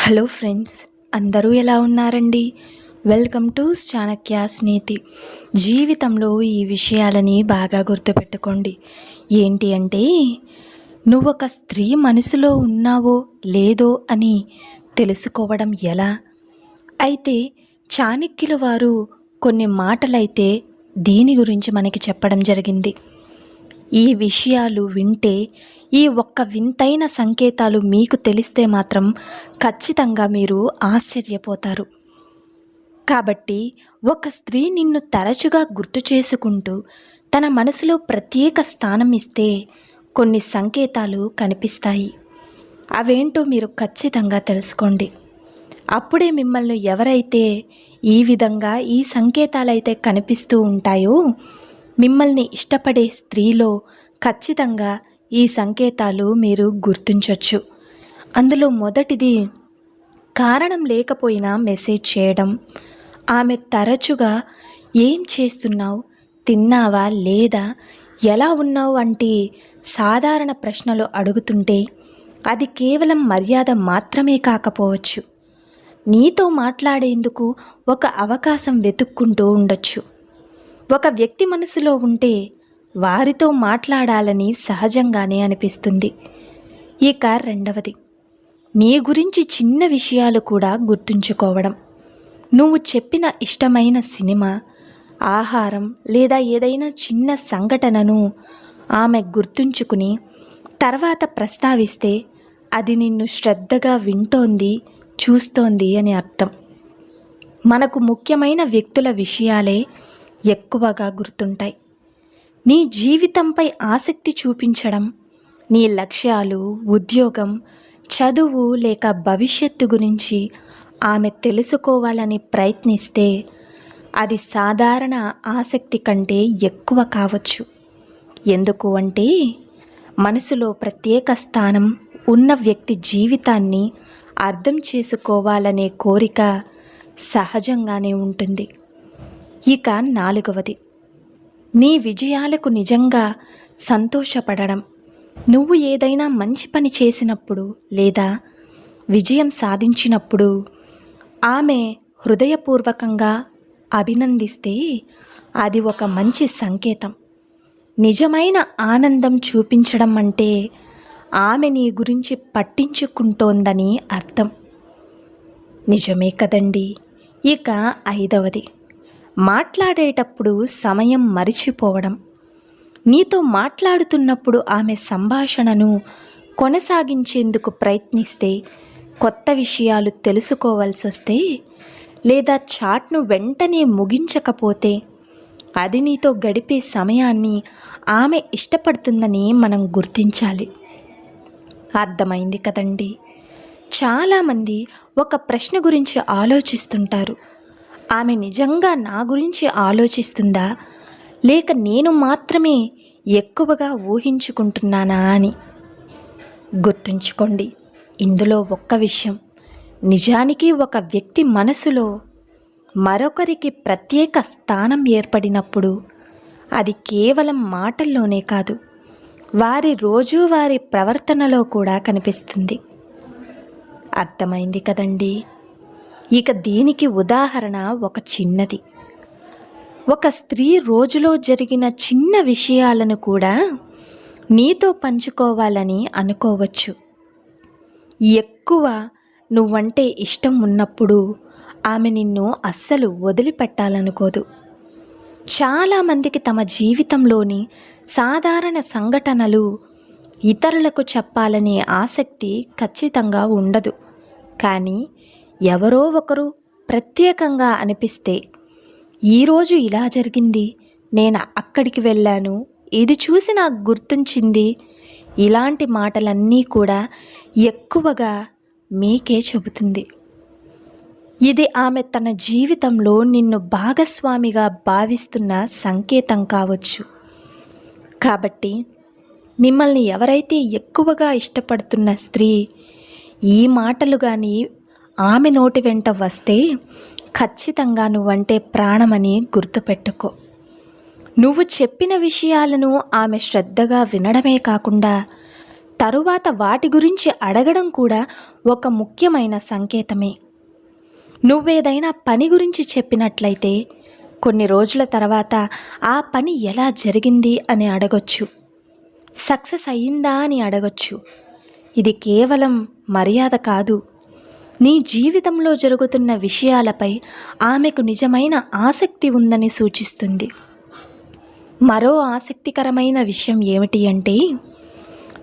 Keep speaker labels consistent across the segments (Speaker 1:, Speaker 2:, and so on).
Speaker 1: Hello friends, అందరూ ఎలా ఉన్నారండి? వెల్కమ్ టు చాణక్యాస్ నీతి. జీవితంలో ఈ విషయాలని బాగా గుర్తుపెట్టుకోండి. ఏంటి అంటే, నువ్వొక స్త్రీ మనసులో ఉన్నావో లేదో అని తెలుసుకోవడం ఎలా? అయితే చాణక్యుల వారు కొన్ని మాటలైతే దీని గురించి మనకి చెప్పడం జరిగింది. ఈ విషయాలు వింటే, ఈ ఒక్క వింతైన సంకేతాలు మీకు తెలిస్తే మాత్రం ఖచ్చితంగా మీరు ఆశ్చర్యపోతారు. కాబట్టి ఒక స్త్రీ నిన్ను తరచుగా గుర్తు చేసుకుంటూ తన మనసులో ప్రత్యేక స్థానం ఇస్తే కొన్ని సంకేతాలు కనిపిస్తాయి. అవేంటో మీరు ఖచ్చితంగా తెలుసుకోండి. అప్పుడే మిమ్మల్ని ఎవరైతే ఈ విధంగా ఈ సంకేతాలైతే కనిపిస్తూ ఉంటాయో, మిమ్మల్ని ఇష్టపడే స్త్రీలో ఖచ్చితంగా ఈ సంకేతాలు మీరు గుర్తించవచ్చు. అందులో మొదటిది, కారణం లేకపోయినా మెసేజ్ చేయడం. ఆమె తరచుగా ఏం చేస్తున్నావు, తిన్నావా లేదా, ఎలా ఉన్నావు వంటి సాధారణ ప్రశ్నలు అడుగుతుంటే అది కేవలం మర్యాద మాత్రమే కాకపోవచ్చు. నీతో మాట్లాడేందుకు ఒక అవకాశం వెతుక్కుంటూ ఉండొచ్చు. ఒక వ్యక్తి మనసులో ఉంటే వారితో మాట్లాడాలని సహజంగానే అనిపిస్తుంది. ఇక రెండవది, నీ గురించి చిన్న విషయాలు కూడా గుర్తుంచుకోవడం. నువ్వు చెప్పిన ఇష్టమైన సినిమా, ఆహారం లేదా ఏదైనా చిన్న సంఘటనను ఆమె గుర్తుంచుకుని తర్వాత ప్రస్తావిస్తే అది నిన్ను శ్రద్ధగా వింటోంది, చూస్తోంది అని అర్థం. మనకు ముఖ్యమైన వ్యక్తుల విషయాలే ఎక్కువగా గుర్తుంటాయి. నీ జీవితంపై ఆసక్తి చూపించడం, నీ లక్ష్యాలు, ఉద్యోగం, చదువు లేక భవిష్యత్తు గురించి ఆమె తెలుసుకోవాలని ప్రయత్నిస్తే అది సాధారణ ఆసక్తి కంటే ఎక్కువ కావచ్చు. ఎందుకు అంటే, మనసులో ప్రత్యేక స్థానం ఉన్న వ్యక్తి జీవితాన్ని అర్థం చేసుకోవాలనే కోరిక సహజంగానే ఉంటుంది. ఇక నాలుగవది, నీ విజయాలకు నిజంగా సంతోషపడడం. నువ్వు ఏదైనా మంచి పని చేసినప్పుడు లేదా విజయం సాధించినప్పుడు ఆమె హృదయపూర్వకంగా అభినందిస్తే అది ఒక మంచి సంకేతం. నిజమైన ఆనందం చూపించడం అంటే ఆమె నీ గురించి పట్టించుకుంటోందని అర్థం. నిజమే కదండి. ఇక ఐదవది, మాట్లాడేటప్పుడు సమయం మరిచిపోవడం. నీతో మాట్లాడుతున్నప్పుడు ఆమె సంభాషణను కొనసాగించేందుకు ప్రయత్నిస్తే, కొత్త విషయాలు తెలుసుకోవాల్సి వస్తే లేదా చాట్ను వెంటనే ముగించకపోతే అది నీతో గడిపే సమయాన్ని ఆమె ఇష్టపడుతుందని మనం గుర్తించాలి. అర్థమైంది కదండి. చాలామంది ఒక ప్రశ్న గురించి ఆలోచిస్తుంటారు. ఆమె నిజంగా నా గురించి ఆలోచిస్తుందా, లేక నేను మాత్రమే ఎక్కువగా ఊహించుకుంటున్నానా అని. గుర్తుంచుకోండి, ఇందులో ఒక్క విషయం, నిజానికి ఒక వ్యక్తి మనసులో మరొకరికి ప్రత్యేక స్థానం ఏర్పడినప్పుడు అది కేవలం మాటల్లోనే కాదు, వారి రోజువారీ ప్రవర్తనలో కూడా కనిపిస్తుంది. అర్థమైంది కదండి. ఇక దీనికి ఉదాహరణ ఒక చిన్నది. ఒక స్త్రీ రోజులో జరిగిన చిన్న విషయాలను కూడా నీతో పంచుకోవాలని అనుకోవచ్చు. ఎక్కువ నువ్వంటే ఇష్టం ఉన్నప్పుడు ఆమె నిన్ను అస్సలు వదిలిపెట్టాలనుకోదు. చాలామందికి తమ జీవితంలోని సాధారణ సంఘటనలు ఇతరులకు చెప్పాలనే ఆసక్తి ఖచ్చితంగా ఉండదు. కానీ ఎవరో ఒకరు ప్రత్యేకంగా అనిపిస్తే, ఈరోజు ఇలా జరిగింది, నేను అక్కడికి వెళ్ళాను, ఇది చూసి నాకు గుర్తుంచింది, ఇలాంటి మాటలన్నీ కూడా ఎక్కువగా మీకే చెబుతుంది. ఇది ఆమె తన జీవితంలో నిన్ను భాగస్వామిగా భావిస్తున్న సంకేతం కావచ్చు. కాబట్టి మిమ్మల్ని ఎవరైతే ఎక్కువగా ఇష్టపడుతున్న స్త్రీ ఈ మాటలు కానీ ఆమె నోటి వెంట వస్తే ఖచ్చితంగా నువ్వంటే ప్రాణమని గుర్తుపెట్టుకో. నువ్వు చెప్పిన విషయాలను ఆమె శ్రద్ధగా వినడమే కాకుండా తరువాత వాటి గురించి అడగడం కూడా ఒక ముఖ్యమైన సంకేతమే. నువ్వేదైనా పని గురించి చెప్పినట్లయితే కొన్ని రోజుల తర్వాత ఆ పని ఎలా జరిగింది అని అడగొచ్చు, సక్సెస్ అయ్యిందా అని అడగొచ్చు. ఇది కేవలం మర్యాద కాదు, నీ జీవితంలో జరుగుతున్న విషయాలపై ఆమెకు నిజమైన ఆసక్తి ఉందని సూచిస్తుంది. మరో ఆసక్తికరమైన విషయం ఏమిటి అంటే,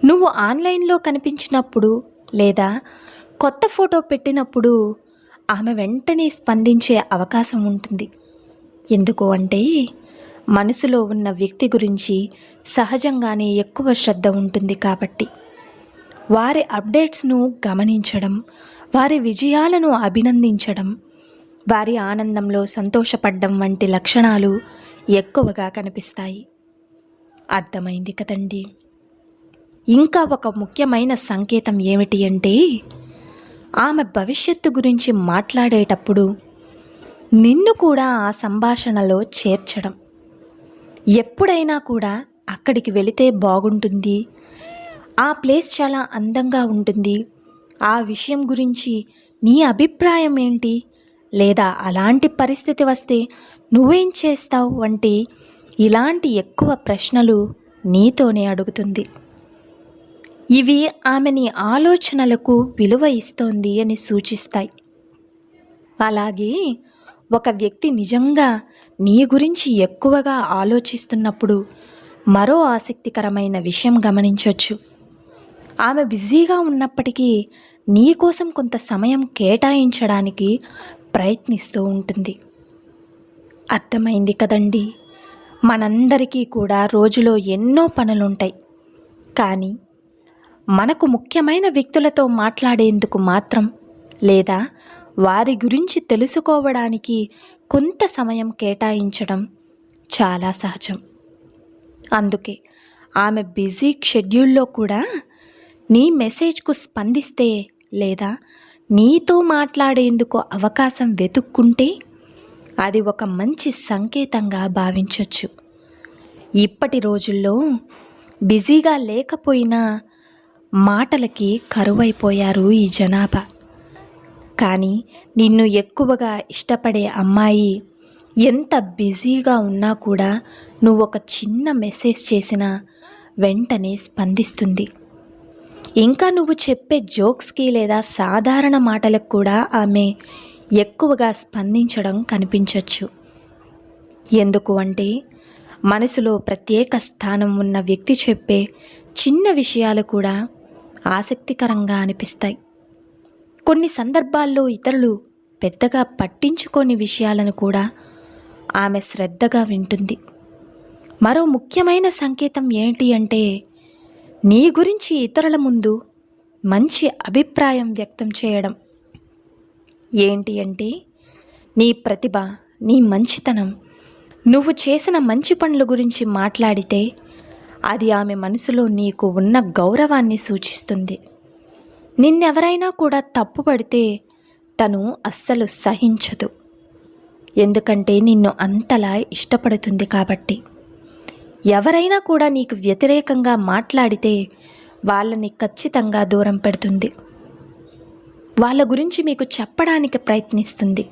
Speaker 1: నువ్వు ఆన్లైన్లో కనిపించినప్పుడు లేదా కొత్త ఫోటో పెట్టినప్పుడు ఆమె వెంటనే స్పందించే అవకాశం ఉంటుంది. ఎందుకు అంటే, మనసులో ఉన్న వ్యక్తి గురించి సహజంగానే ఎక్కువ శ్రద్ధ ఉంటుంది కాబట్టి. వారి అప్డేట్స్ను గమనించడం, వారి విజయాలను అభినందించడం, వారి ఆనందంలో సంతోషపడడం వంటి లక్షణాలు ఎక్కువగా కనిపిస్తాయి. అర్థమైంది కదండి. ఇంకా ఒక ముఖ్యమైన సంకేతం ఏమిటి అంటే, ఆమె భవిష్యత్తు గురించి మాట్లాడేటప్పుడు నిన్ను కూడా ఆ సంభాషణలో చేర్చడం. ఎప్పుడైనా కూడా అక్కడికి వెళితే బాగుంటుంది, ఆ ప్లేస్ చాలా అందంగా ఉంటుంది, ఆ విషయం గురించి నీ అభిప్రాయం ఏంటి, లేదా అలాంటి పరిస్థితి వస్తే నువ్వేం చేస్తావు వంటి ఇలాంటి ఎక్కువ ప్రశ్నలు నీతోనే అడుగుతుంది. ఇవి ఆమె నీ ఆలోచనలకు విలువ ఇస్తోంది అని సూచిస్తాయి. అలాగే ఒక వ్యక్తి నిజంగా నీ గురించి ఎక్కువగా ఆలోచిస్తున్నప్పుడు మరో ఆసక్తికరమైన విషయం గమనించవచ్చు. ఆమె బిజీగా ఉన్నప్పటికీ నీ కోసం కొంత సమయం కేటాయించడానికి ప్రయత్నిస్తూ ఉంటుంది. అర్థమైంది కదండి. మనందరికీ కూడా రోజులో ఎన్నో పనులుంటాయి, కానీ మనకు ముఖ్యమైన వ్యక్తులతో మాట్లాడేందుకు మాత్రం లేదా వారి గురించి తెలుసుకోవడానికి కొంత సమయం కేటాయించడం చాలా సహజం. అందుకే ఆమె బిజీ షెడ్యూల్లో కూడా నీ మెసేజ్కు స్పందిస్తే లేదా నీతో మాట్లాడేందుకు అవకాశం వెతుక్కుంటే అది ఒక మంచి సంకేతంగా భావించవచ్చు. ఇప్పటి రోజుల్లో బిజీగా లేకపోయినా మాటలకి కరువైపోయారు ఈ జనాభా. కానీ నిన్ను ఎక్కువగా ఇష్టపడే అమ్మాయి ఎంత బిజీగా ఉన్నా కూడా నువ్వు ఒక చిన్న మెసేజ్ చేసినా వెంటనే స్పందిస్తుంది. ఇంకా నువ్వు చెప్పే జోక్స్కి లేదా సాధారణ మాటలకు కూడా ఆమె ఎక్కువగా స్పందించడం కనిపించవచ్చు. ఎందుకు అంటే, మనసులో ప్రత్యేక స్థానం ఉన్న వ్యక్తి చెప్పే చిన్న విషయాలు కూడా ఆసక్తికరంగా అనిపిస్తాయి. కొన్ని సందర్భాల్లో ఇతరులు పెద్దగా పట్టించుకోని విషయాలను కూడా ఆమె శ్రద్ధగా వింటుంది. మరో ముఖ్యమైన సంకేతం ఏంటి అంటే, నీ గురించి ఇతరుల ముందు మంచి అభిప్రాయం వ్యక్తం చేయడం. ఏంటి అంటే, నీ ప్రతిభ, నీ మంచితనం, నువ్వు చేసిన మంచి పనుల గురించి మాట్లాడితే అది ఆమె మనసులో నీకు ఉన్న గౌరవాన్ని సూచిస్తుంది. నిన్నెవరైనా కూడా తప్పుపడితే తను అస్సలు సహించదు, ఎందుకంటే నిన్ను అంతలా ఇష్టపడుతుంది కాబట్టి. ఎవరైనా కూడా నీకు వ్యతిరేకంగా మాట్లాడితే వాళ్ళని ఖచ్చితంగా దూరం పెడుతుంది, వాళ్ళ గురించి మీకు చెప్పడానికి ప్రయత్నిస్తుంది.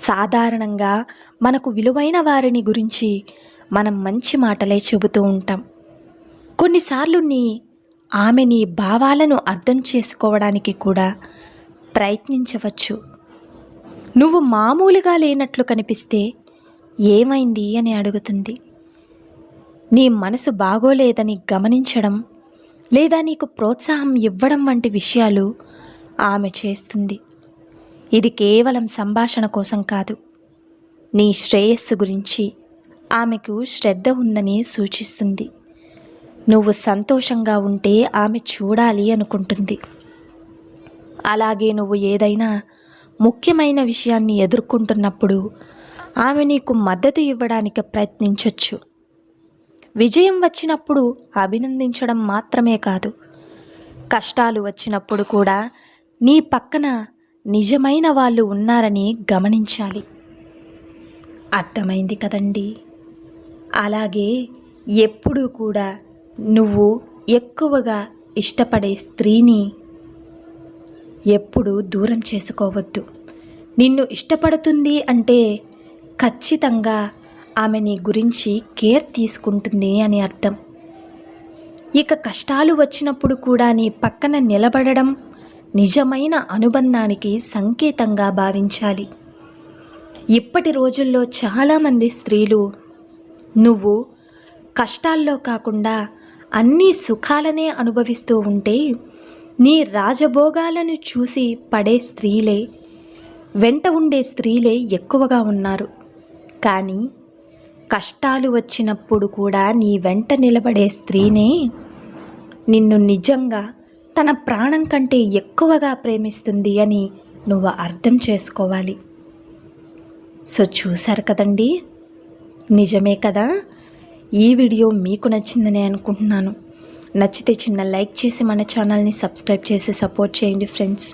Speaker 1: సాధారణంగా మనకు విలువైన వారిని గురించి మనం మంచి మాటలే చెబుతూ ఉంటాం. కొన్నిసార్లు ఆమె నీ భావాలను అర్థం చేసుకోవడానికి కూడా ప్రయత్నించవచ్చు. నువ్వు మామూలుగా లేనట్లు కనిపిస్తే ఏమైంది అని అడుగుతుంది. నీ మనసు బాగోలేదని గమనించడం లేదా నీకు ప్రోత్సాహం ఇవ్వడం వంటి విషయాలు ఆమె చేస్తుంది. ఇది కేవలం సంభాషణ కోసం కాదు, నీ శ్రేయస్సు గురించి ఆమెకు శ్రద్ధ ఉందని సూచిస్తుంది. నువ్వు సంతోషంగా ఉంటే ఆమె చూడాలి అనుకుంటుంది. అలాగే నువ్వు ఏదైనా ముఖ్యమైన విషయాన్ని ఎదుర్కొంటున్నప్పుడు ఆమె నీకు మద్దతు ఇవ్వడానికి ప్రయత్నించవచ్చు. విజయం వచ్చినప్పుడు అభినందించడం మాత్రమే కాదు, కష్టాలు వచ్చినప్పుడు కూడా నీ పక్కన నిజమైన వాళ్ళు ఉన్నారని గమనించాలి. అర్థమైంది కదండి. అలాగే ఎప్పుడూ కూడా నువ్వు ఎక్కువగా ఇష్టపడే స్త్రీని ఎప్పుడూ దూరం చేసుకోవద్దు. నిన్ను ఇష్టపడుతుంది అంటే ఖచ్చితంగా ఆమె నీ గురించి కేర్ తీసుకుంటుంది అని అర్థం. ఇక కష్టాలు వచ్చినప్పుడు కూడా నీ పక్కన నిలబడడం నిజమైన అనుబంధానికి సంకేతంగా భావించాలి. ఇప్పటి రోజుల్లో చాలామంది స్త్రీలు నువ్వు కష్టాల్లో కాకుండా అన్ని సుఖాలనే అనుభవిస్తూ ఉంటే నీ రాజభోగాలను చూసి పడే స్త్రీలే, వెంట ఉండే స్త్రీలే ఎక్కువగా ఉన్నారు. కానీ కష్టాలు వచ్చినప్పుడు కూడా నీ వెంట నిలబడే స్త్రీనే నిన్ను నిజంగా తన ప్రాణం కంటే ఎక్కువగా ప్రేమిస్తుంది అని నువ్వు అర్థం చేసుకోవాలి. సో చూశారు కదండి, నిజమే కదా. ఈ వీడియో మీకు నచ్చిందని అనుకుంటున్నాను. నచ్చితే చిన్న లైక్ చేసి మన ఛానల్ని సబ్స్క్రైబ్ చేసి సపోర్ట్ చేయండి friends.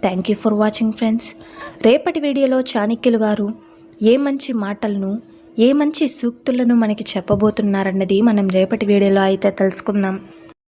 Speaker 1: Thank you for watching friends. రేపటి వీడియోలో చాణక్యులు గారు ఏ మంచి మాటలను, ఏ మంచి సూక్తులను మనకి చెప్పబోతున్నారన్నది మనం రేపటి వీడియోలో అయితే తెలుసుకుందాం.